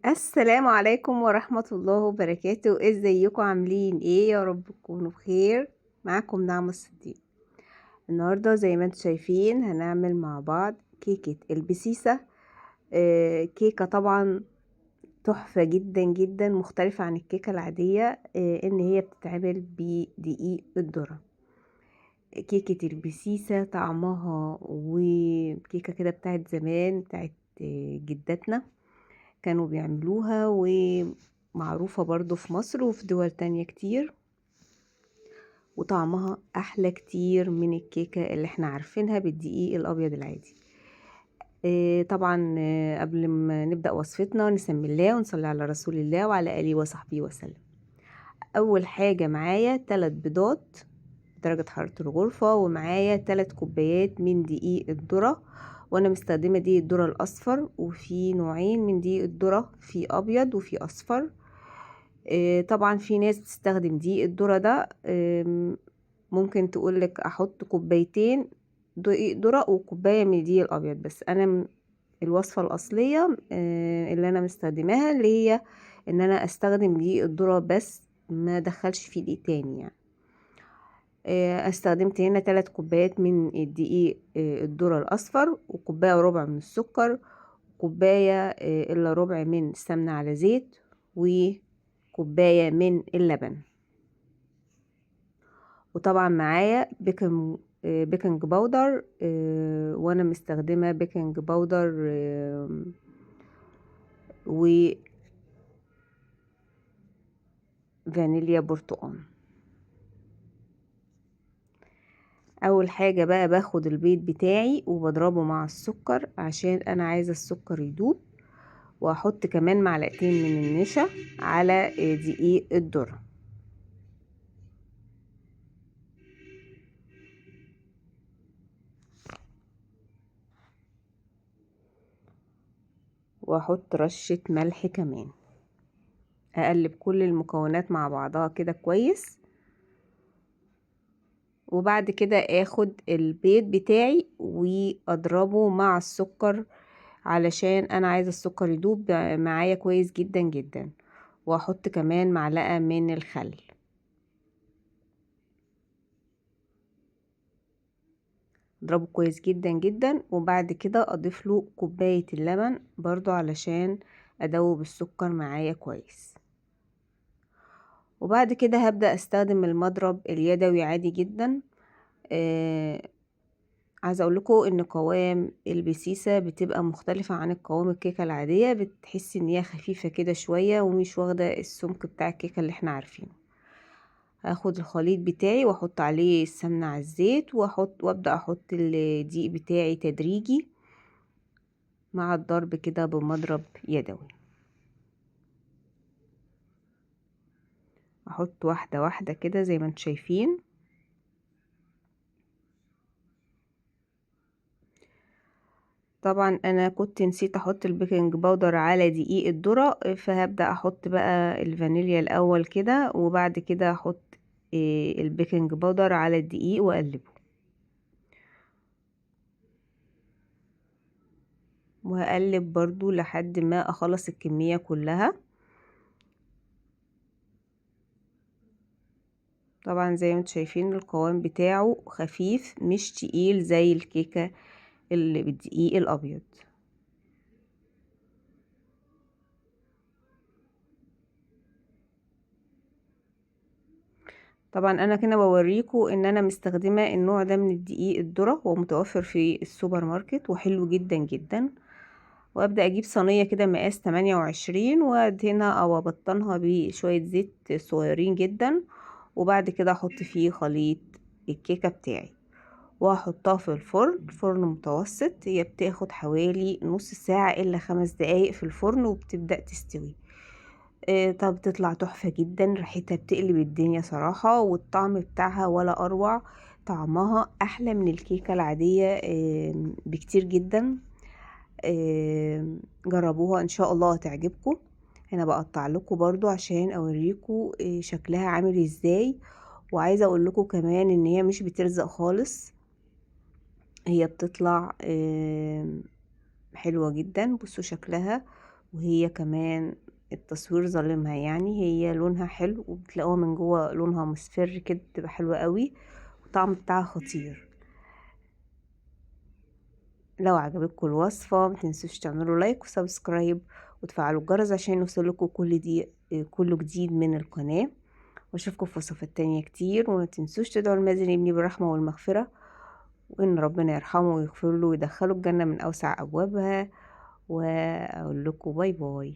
السلام عليكم ورحمة الله وبركاته. ازيكم عاملين ايه؟ يا رب تكونوا بخير. معاكم نعمة الصديق. النهاردة زي ما انتم شايفين هنعمل مع بعض كيكة البسيسة. كيكة طبعا تحفة جدا جدا، مختلفة عن الكيكة العادية. ان هي بتتعمل بدقيق الذرة. كيكة البسيسة طعمها وكيكة كده بتاعت زمان، بتاعت جداتنا كانوا بيعملوها، ومعروفة برضو في مصر وفي دول تانية كتير، وطعمها أحلى كتير من الكيكة اللي احنا عارفينها بالدقيق الأبيض العادي. طبعا قبل ما نبدأ وصفتنا نسمي الله ونصلي على رسول الله وعلى آله وصحبه وسلم. أول حاجة معايا 3 بيضات درجة حرارة الغرفة، ومعايا 3 كوبايات من دقيق الذرة، وانا مستخدمة دقيق الذرة الاصفر، وفي نوعين من دقيق الذرة، في ابيض وفي اصفر. طبعا في ناس بتستخدم دقيق الذرة ده، ممكن تقولك احط كوبايتين دقيق ذرة وكوباية من الدقيق الابيض، بس انا الوصفة الاصلية اللي انا مستخدماها اللي هي ان انا استخدم دقيق الذرة بس، ما ادخلش فيه دقيق تاني يعني. استخدمت هنا 3 كوبايات من الدقيق الذرة الأصفر، وكوباية وربع من السكر، كوباية إلا ربع من السمنة على زيت، وكوباية من اللبن. وطبعا معايا بيكنج باودر، وانا مستخدمة بيكنج باودر وفانيليا برتقان. اول حاجة بقى باخد البيض بتاعي وبضربه مع السكر عشان انا عايزة السكر يدوب، واحط كمان معلقتين من النشا على دقيق الذرة، واحط رشة ملح كمان. اقلب كل المكونات مع بعضها كده كويس، وبعد كده اخد البيض بتاعي واضربه مع السكر علشان انا عايزة السكر يدوب معايا كويس جدا جدا، واحط كمان معلقة من الخل. اضربه كويس جدا جدا، وبعد كده اضيف له كوباية اللبن برضو علشان ادوب السكر معايا كويس. وبعد كده هبدأ استخدم المضرب اليدوي عادي جدا. عايزه اقول لكم ان قوام البسيسه بتبقى مختلفه عن القوام الكيكه العاديه، بتحسي ان هي خفيفه كده شويه ومش واخده السمك بتاع الكيكه اللي احنا عارفينه. هاخد الخليط بتاعي واحط عليه السمنه على الزيت، وابدا احط الدقيق بتاعي تدريجي مع الضرب كده بمضرب يدوي. احط واحده واحده كده زي ما انتم شايفين. طبعا انا كنت نسيت احط البيكنج باودر على دقيق الذرة، فهبدأ احط بقى الفانيليا الاول كده، وبعد كده احط البيكنج باودر على الدقيق واقلبه، وهقلب برضو لحد ما اخلص الكمية كلها. طبعا زي ما انتم شايفين القوام بتاعه خفيف مش تقيل زي الكيكة اللي بالدقيق الابيض. طبعا انا كده بوريكم ان انا مستخدمة النوع ده من الدقيق الذرة، هو متوفر في السوبر ماركت وحلو جدا جدا. وابدأ اجيب صينية كده مقاس 28 وادهنها او ابطنها بشوية زيت صغيرين جدا، وبعد كده احط فيه خليط الكيكة بتاعي وهحطها في الفرن، فرن متوسط. هي بتاخد حوالي نص ساعة الا 5 دقايق في الفرن وبتبدأ تستوي. طب بتطلع تحفة جدا، ريحتها بتقلب الدنيا صراحة، والطعم بتاعها ولا اروع. طعمها احلى من الكيكة العادية بكتير جدا. جربوها ان شاء الله هتعجبكم. هنا بقطع لكم برضو عشان اوريكم شكلها عامل ازاي. وعايزه اقول لكم كمان ان هي مش بتلزق خالص، هي بتطلع حلوه جدا. بصوا شكلها وهي كمان التصوير ظالمها، يعني هي لونها حلو وبتلاقوها من جوه لونها مصفر كده، بتبقى حلوة قوي والطعم بتاعها خطير. لو عجبتكم الوصفة متنسوش تعملوا لايك وسبسكرايب وتفعلوا الجرس عشان يوصلكوا كل جديد من القناة. واشوفكم في وصفات تانية كتير، وما تنسوش تدعوا المازن ابني بالرحمة والمغفرة، وان ربنا يرحمه ويغفر له ويدخله الجنة من اوسع ابوابها. واقول لكم باي باي.